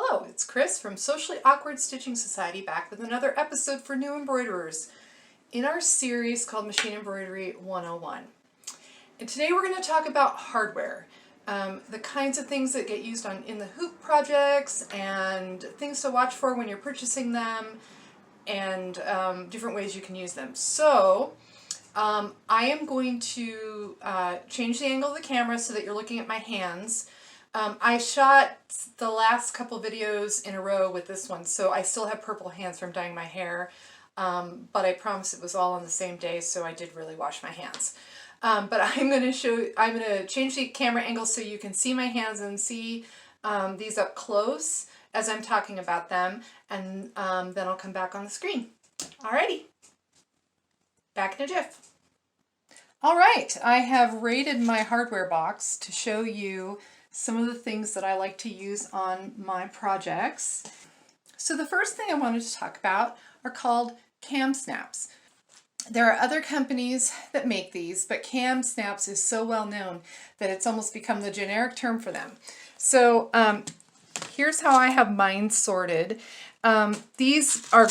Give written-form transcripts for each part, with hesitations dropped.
Hello, it's Kris from Socially Awkward Stitching Society back with another episode for new embroiderers in our series called Machine Embroidery 101. And today we're going to talk about hardware, the kinds of things that get used in the hoop projects and things to watch for when you're purchasing them and different ways you can use them. So I am going to change the angle of the camera so that you're looking at my hands. I shot the last couple videos in a row with this one, so I still have purple hands from dyeing my hair, but I promise it was all on the same day, so I did really wash my hands. But I'm going to change the camera angle so you can see my hands and see these up close as I'm talking about them, and then I'll come back on the screen. Alrighty, back in a jiff. Alright, I have rated my hardware box to show you some of the things that I like to use on my projects. So the first thing I wanted to talk about are called cam snaps. There are other companies that make these, but cam snaps is so well known that it's almost become the generic term for them. So here's how I have mine sorted. These are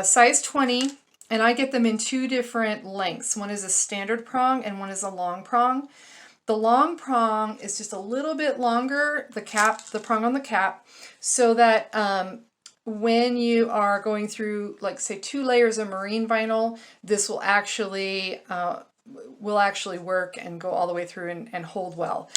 size 20, and I get them in two different lengths. One is a standard prong and one is a long prong. The long prong is just a little bit longer, the prong on the cap, so that when you are going through, like, say, 2 layers of marine vinyl, this will actually work and go all the way through and hold well.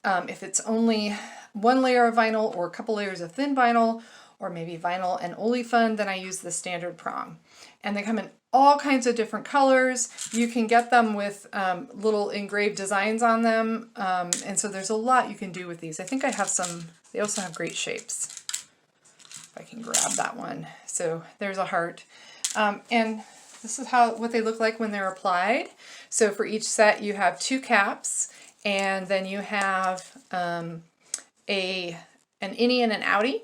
If it's only 1 layer of vinyl or a couple layers of thin vinyl, or maybe vinyl and olefin, then I use the standard prong. And they come in all kinds of different colors. You can get them with little engraved designs on them, and so there's a lot you can do with these. I think I have some. They also have great shapes. If I can grab that one. So there's a heart, and this is what they look like when they're applied. So for each set you have 2 caps, and then you have an innie and an outie,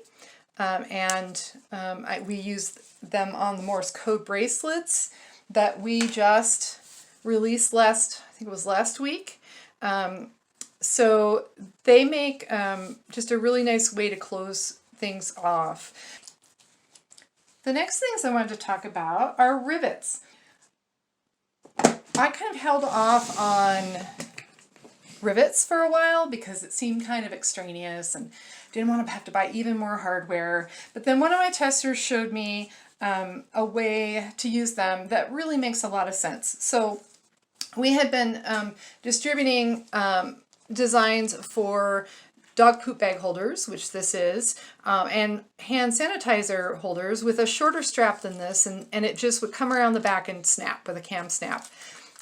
we use them on the Morse code bracelets that we just released I think it was last week. So they make just a really nice way to close things off. The next things I wanted to talk about are rivets. I kind of held off on rivets for a while because it seemed kind of extraneous and didn't want to have to buy even more hardware. But then one of my testers showed me a way to use them that really makes a lot of sense. So we had been distributing designs for dog poop bag holders, which this is, and hand sanitizer holders with a shorter strap than this, and it just would come around the back and snap with a cam snap.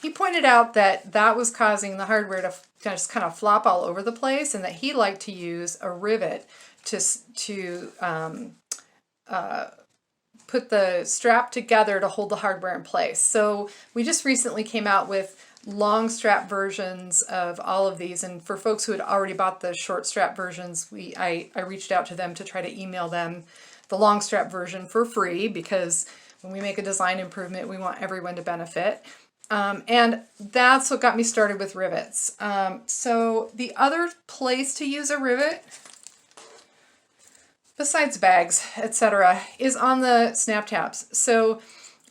He pointed out that that was causing the hardware to just kind of flop all over the place, and that he liked to use a rivet to put the strap together to hold the hardware in place. So we just recently came out with long strap versions of all of these, and for folks who had already bought the short strap versions, I reached out to them to try to email them the long strap version for free, because when we make a design improvement, we want everyone to benefit. And that's what got me started with rivets. So the other place to use a rivet, besides bags, etc., is on the snap tabs. So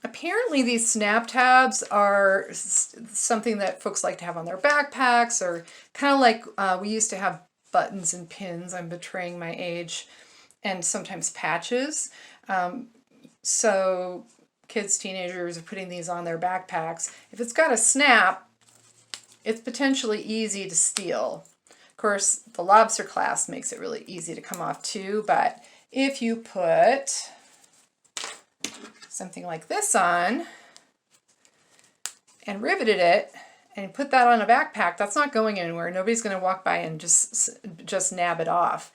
apparently these snap tabs are something that folks like to have on their backpacks, or kind of like we used to have buttons and pins. I'm betraying my age. And sometimes patches. So kids, teenagers are putting these on their backpacks. If it's got a snap, it's potentially easy to steal. Of course, the Lobster Clasps makes it really easy to come off too, but if you put something like this on and riveted it and put that on a backpack, that's not going anywhere. Nobody's going to walk by and just nab it off.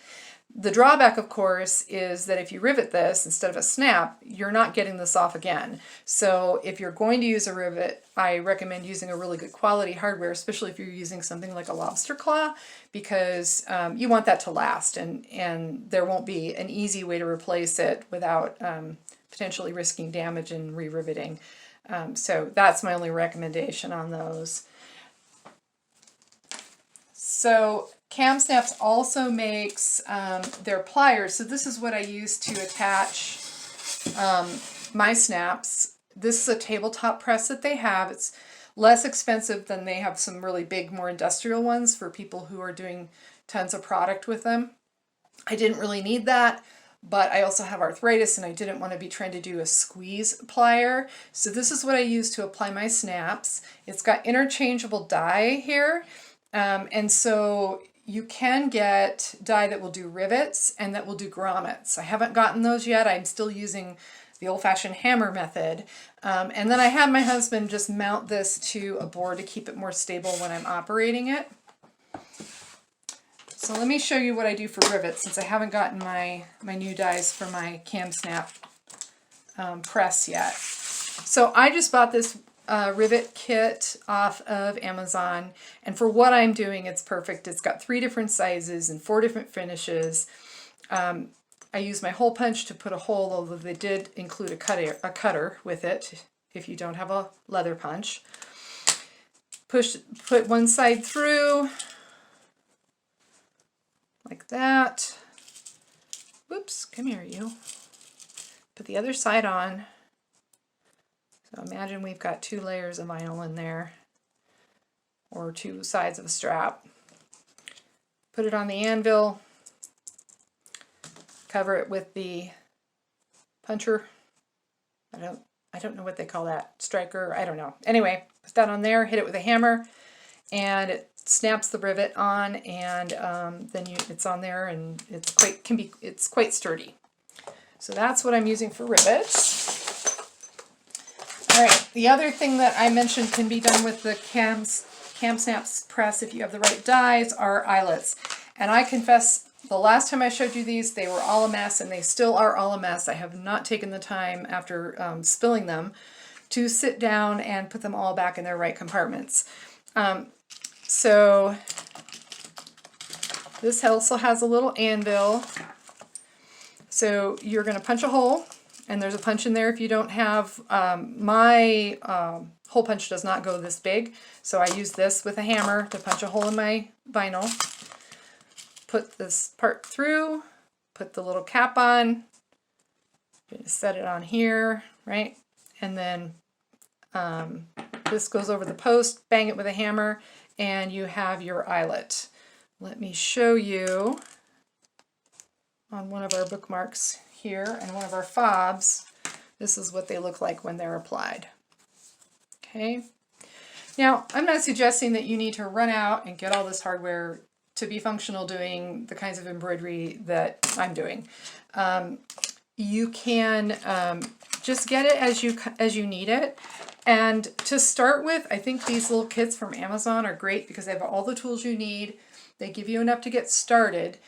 The drawback, of course, is that if you rivet this instead of a snap, you're not getting this off again. So if you're going to use a rivet, I recommend using a really good quality hardware, especially if you're using something like a lobster claw, because you want that to last, and there won't be an easy way to replace it without potentially risking damage and re-riveting. So that's my only recommendation on those. So Cam Snaps also makes their pliers. So this is what I use to attach my snaps. This is a tabletop press that they have. It's less expensive than they have some really big, more industrial ones for people who are doing tons of product with them. I didn't really need that, but I also have arthritis and I didn't want to be trying to do a squeeze plier. So this is what I use to apply my snaps. It's got interchangeable dye here. And so you can get dye that will do rivets and that will do grommets. I haven't gotten those yet. I'm still using the old-fashioned hammer method. And then I had my husband just mount this to a board to keep it more stable when I'm operating it. So let me show you what I do for rivets, since I haven't gotten my new dies for my Cam Snap press yet. So I just bought this Rivet Kit off of Amazon, and for what I'm doing, it's perfect. It's got 3 different sizes and 4 different finishes. I use my hole punch to put a hole, although they did include a cutter with it if you don't have a leather punch. Put one side through, like that. Whoops, come here you. Put the other side on. So imagine we've got 2 layers of vinyl in there, or 2 sides of a strap. Put it on the anvil, cover it with the puncher. I don't know what they call that, striker, I don't know. Anyway, put that on there, hit it with a hammer, and it snaps the rivet on, and then it's on there, and it's quite sturdy. So that's what I'm using for rivets. All right, the other thing that I mentioned can be done with the Cam Snaps press if you have the right dies are eyelets. And I confess, the last time I showed you these, they were all a mess, and they still are all a mess. I have not taken the time after spilling them to sit down and put them all back in their right compartments. So this also has a little anvil. So you're going to punch a hole, and there's a punch in there if you don't have, my hole punch does not go this big, so I use this with a hammer to punch a hole in my vinyl. Put this part through, put the little cap on, set it on here, right? And then this goes over the post, bang it with a hammer, and you have your eyelet. Let me show you on one of our bookmarks here and one of our fobs. This is what they look like when they're applied. Okay. Now, I'm not suggesting that you need to run out and get all this hardware to be functional doing the kinds of embroidery that I'm doing. You can just get it as you need it. And to start with, I think these little kits from Amazon are great because they have all the tools you need. They give you enough to get started.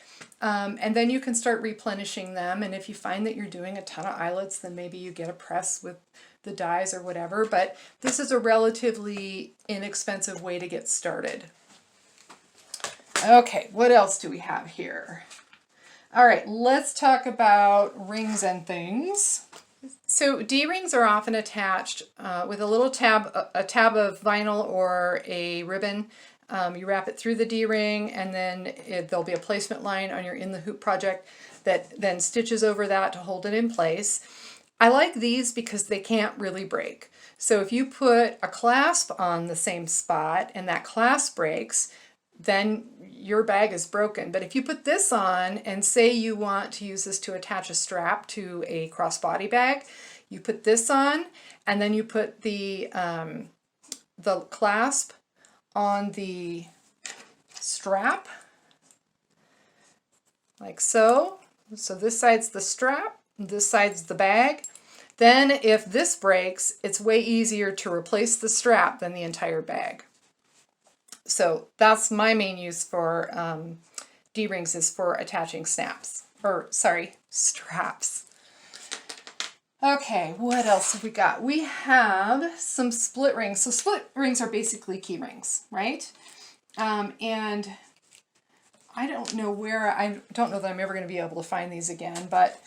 And then you can start replenishing them. And if you find that you're doing a ton of eyelets, then maybe you get a press with the dies or whatever. But this is a relatively inexpensive way to get started. Okay, what else do we have here? All right, let's talk about rings and things. So D-rings are often attached with a little tab, a tab of vinyl or a ribbon. You wrap it through the D-ring, and then there'll be a placement line on your In the Hoop project that then stitches over that to hold it in place. I like these because they can't really break. So if you put a clasp on the same spot and that clasp breaks, then your bag is broken. But if you put this on and say you want to use this to attach a strap to a crossbody bag, you put this on and then you put the clasp on the strap like so. So this side's the strap, this side's the bag. Then if this breaks, it's way easier to replace the strap than the entire bag. So that's my main use for D-rings, is for attaching straps. Okay, what else have we got? We have some split rings. So split rings are basically key rings, right? And I don't know that I'm ever going to be able to find these again, but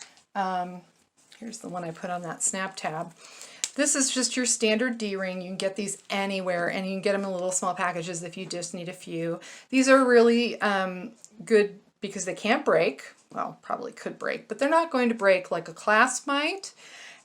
here's the one I put on that snap tab. This is just your standard D-ring. You can get these anywhere, and you can get them in little small packages if you just need a few. These are really good because they can't break. Well, probably could break, but they're not going to break like a clasp might,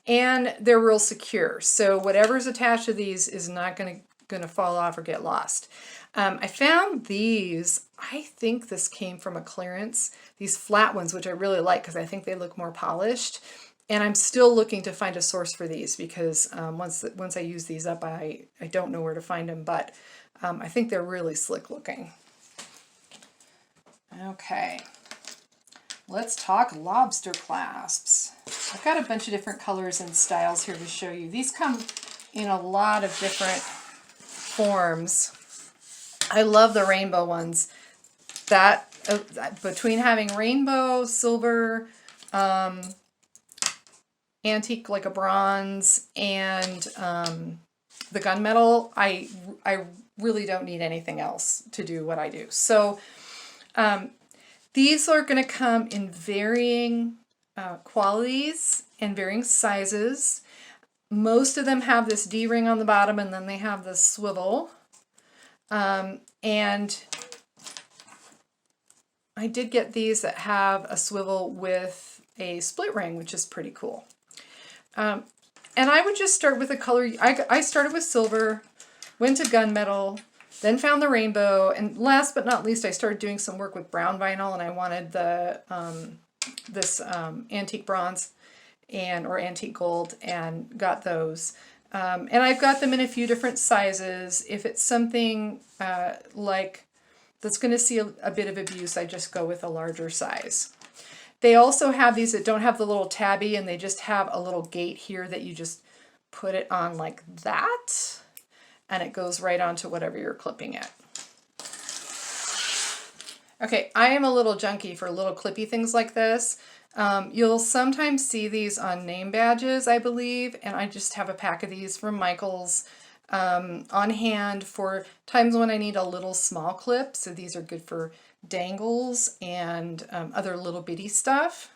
and they're real secure. So whatever's attached to these is not going to fall off or get lost. I found these, I think this came from a clearance, these flat ones, which I really like because I think they look more polished. And I'm still looking to find a source for these because once I use these up, I don't know where to find them, but I think they're really slick looking. Okay, let's talk lobster clasps. I've got a bunch of different colors and styles here to show you. These come in a lot of different forms. I love the rainbow ones. That between having rainbow, silver, antique like a bronze, and the gunmetal, I really don't need anything else to do what I do. So these are going to come in varying qualities and varying sizes. Most of them have this D-ring on the bottom, and then they have this swivel. And I did get these that have a swivel with a split ring, which is pretty cool. And I would just start with a color. I started with silver, went to gunmetal, then found the rainbow, and last but not least, I started doing some work with brown vinyl, and I wanted the this antique bronze or antique gold, and got those. And I've got them in a few different sizes. If it's something like that's going to see a bit of abuse, I just go with a larger size. They also have these that don't have the little tabby, and they just have a little gate here that you just put it on like that, and it goes right onto whatever you're clipping at. Okay, I am a little junkie for little clippy things like this. You'll sometimes see these on name badges, I believe, and I just have a pack of these from Michael's on hand for times when I need a little small clip. So these are good for dangles and other little bitty stuff.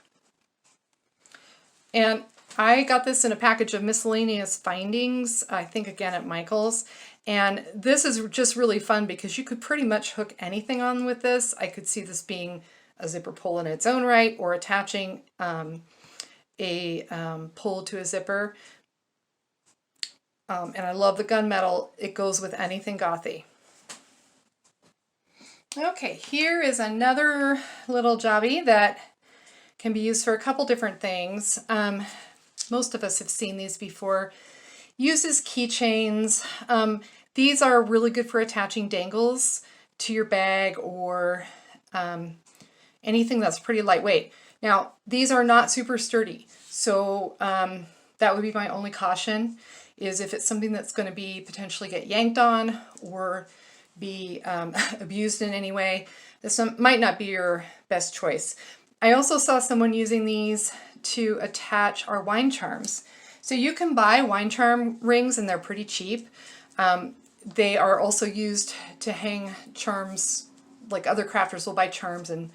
And I got this in a package of miscellaneous findings, I think again at Michael's. And this is just really fun because you could pretty much hook anything on with this. I could see this being a zipper pull in its own right, or attaching a pull to a zipper. And I love the gunmetal. It goes with anything gothy. Okay, here is another little jobby that can be used for a couple different things. Most of us have seen these before. Uses keychains. These are really good for attaching dangles to your bag or anything that's pretty lightweight. Now, these are not super sturdy, so that would be my only caution, is if it's something that's going to be potentially get yanked on or be abused in any way, this one might not be your best choice. I also saw someone using these to attach our wine charms. So you can buy wine charm rings, and they're pretty cheap. They are also used to hang charms, like other crafters will buy charms and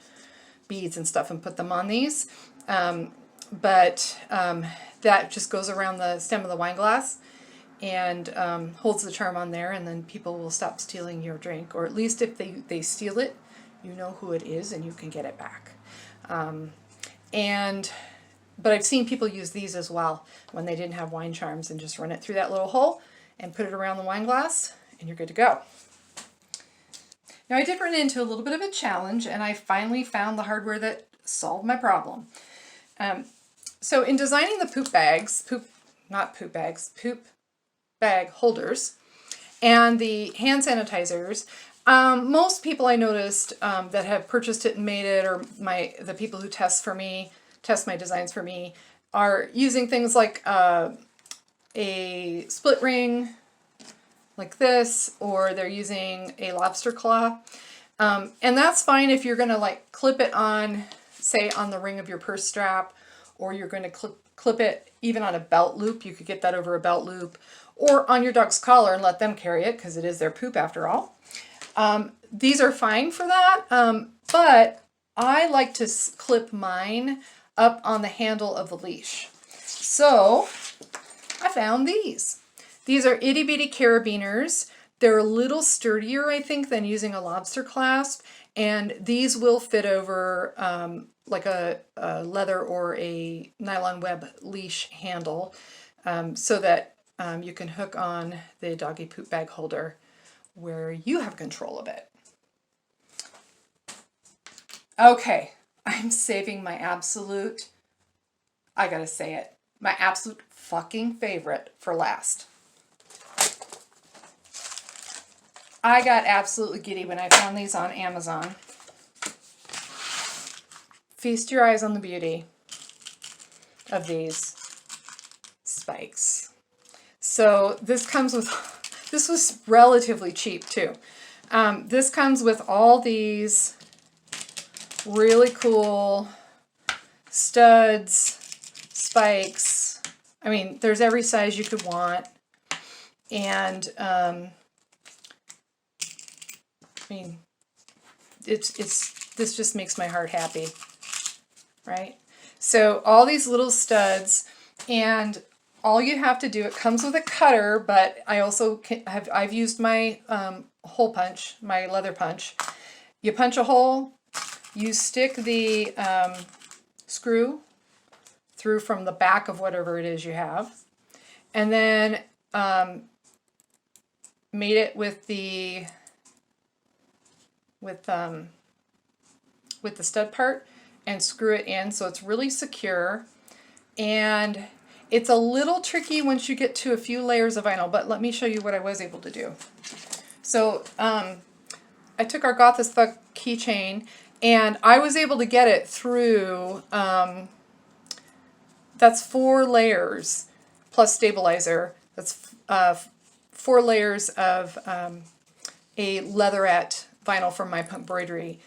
beads and stuff and put them on these. But that just goes around the stem of the wine glass and holds the charm on there, and then people will stop stealing your drink, or at least if they steal it, you know who it is and you can get it back. But I've seen people use these as well when they didn't have wine charms, and just run it through that little hole and put it around the wine glass, and you're good to go. Now, I did run into a little bit of a challenge, and I finally found the hardware that solved my problem. So in designing the poop bag holders and the hand sanitizers, most people I noticed that have purchased it and made it, or the people who test my designs for me, are using things like a split ring like this, or they're using a lobster claw. And that's fine if you're going to like clip it on, say, on the ring of your purse strap, or you're going to clip it even on a belt loop. You could get that over a belt loop, or on your dog's collar and let them carry it, because it is their poop after all. These are fine for that, but I like to clip mine up on the handle of the leash. So I found these. These are itty bitty carabiners. They're a little sturdier, I think, than using a lobster clasp, and these will fit over like a leather or a nylon web leash handle, so that you can hook on the doggy poop bag holder where you have control of it. Okay, I'm saving my absolute, I gotta say it, my absolute fucking favorite for last. I got absolutely giddy when I found these on Amazon. Feast your eyes on the beauty of these spikes. So this comes with, this was relatively cheap too. This comes with all these really cool studs, spikes. I mean, there's every size you could want. And I mean, this just makes my heart happy, right? So all these little studs, and all you have to do, it comes with a cutter, but I also I've used my hole punch, my leather punch. You punch a hole, you stick the screw through from the back of whatever it is you have, and then mate it with the stud part and screw it in so it's really secure. And it's a little tricky once you get to a few layers of vinyl, but let me show you what I was able to do. So I took our Goth as Fuck keychain, and I was able to get it through, that's 4 layers plus stabilizer. That's 4 layers of a leatherette vinyl from my embroidery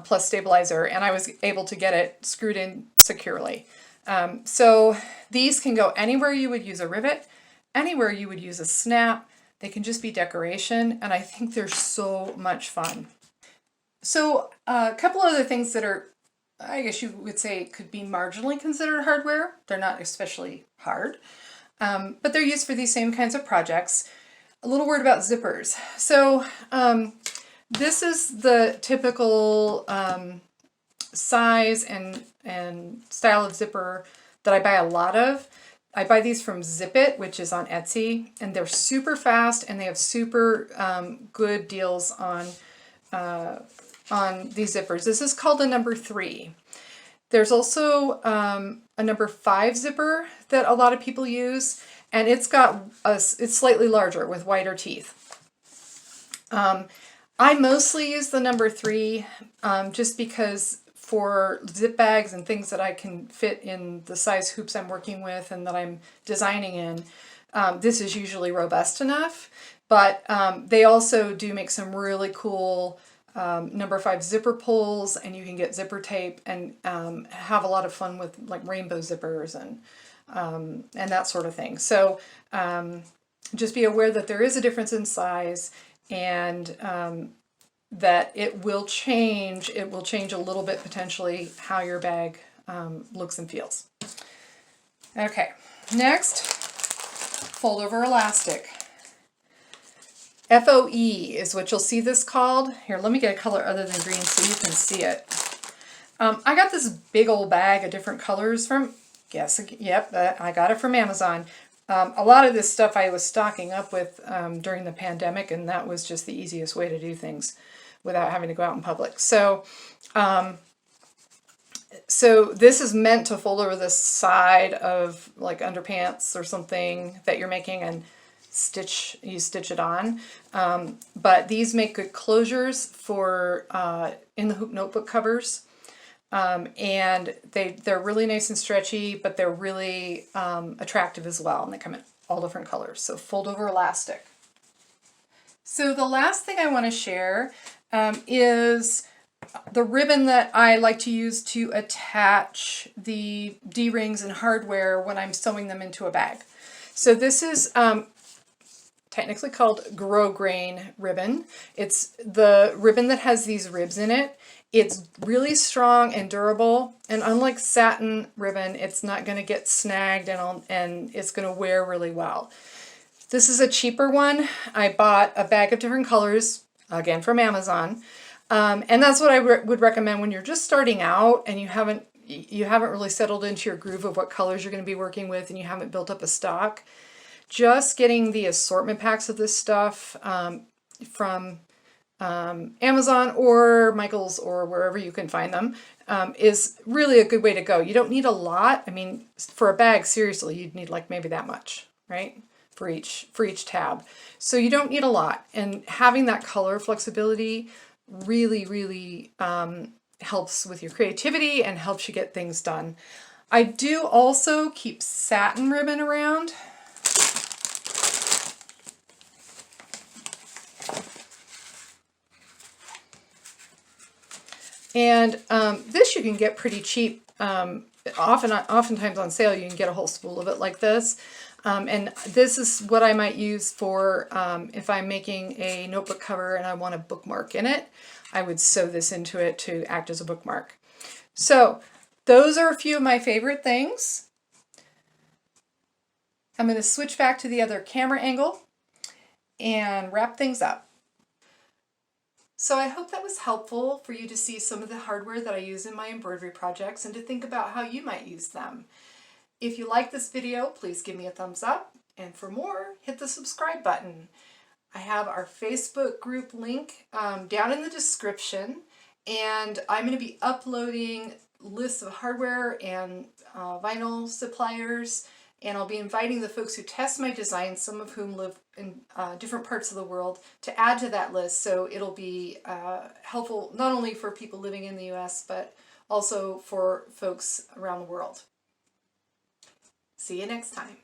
plus stabilizer, and I was able to get it screwed in securely. So these can go anywhere you would use a rivet, anywhere you would use a snap. They can just be decoration, and I think they're so much fun. So a couple other things that are, I guess you would say, could be marginally considered hardware. They're not especially hard, but they're used for these same kinds of projects. A little word about zippers. So this is the typical size and style of zipper that I buy a lot of. I buy these from Zip It, which is on Etsy, and they're super fast, and they have super good deals on these zippers. This is called a number 3. There's also a number 5 zipper that a lot of people use, and it's slightly larger with wider teeth. I mostly use the number 3 just because for zip bags and things that I can fit in the size hoops I'm working with and that I'm designing in, this is usually robust enough. But they also do make some really cool number 5 zipper pulls, and you can get zipper tape and have a lot of fun with like rainbow zippers and that sort of thing. So just be aware that there is a difference in size, and that it will change a little bit potentially how your bag looks and feels. Okay, next, fold over elastic. FOE is what you'll see this called. Here, let me get a color other than green so you can see it. I got this big old bag of different colors from, I got it from Amazon. A lot of this stuff I was stocking up with during the pandemic, and that was just the easiest way to do things without having to go out in public. So, so this is meant to fold over the side of like underpants or something that you're making, and you stitch it on. But these make good closures for in the hoop notebook covers. And they're really nice and stretchy, but they're really attractive as well, and they come in all different colors. So fold over elastic. So the last thing I want to share is the ribbon that I like to use to attach the D-rings and hardware when I'm sewing them into a bag. So this is technically called Grosgrain Ribbon. It's the ribbon that has these ribs in it, It's really strong and durable, and unlike satin ribbon, it's not going to get snagged and it's going to wear really well. This is a cheaper one. I bought a bag of different colors, again from Amazon, and that's what I would recommend when you're just starting out and you haven't really settled into your groove of what colors you're going to be working with and you haven't built up a stock. Just getting the assortment packs of this stuff from Amazon or Michael's or wherever you can find them is really a good way to go. You don't need a lot. I mean, for a bag, seriously, you'd need like maybe that much, right? For each tab. So you don't need a lot. And having that color flexibility really, really helps with your creativity and helps you get things done. I do also keep satin ribbon around. And this you can get pretty cheap. Oftentimes on sale you can get a whole spool of it like this. And this is what I might use for if I'm making a notebook cover and I want a bookmark in it. I would sew this into it to act as a bookmark. So those are a few of my favorite things. I'm going to switch back to the other camera angle and wrap things up. So I hope that was helpful for you to see some of the hardware that I use in my embroidery projects and to think about how you might use them. If you like this video, please give me a thumbs up, and for more, hit the subscribe button. I have our Facebook group link down in the description, and I'm going to be uploading lists of hardware and vinyl suppliers, and I'll be inviting the folks who test my designs, some of whom live in different parts of the world, to add to that list. So it'll be helpful not only for people living in the US, but also for folks around the world. See you next time.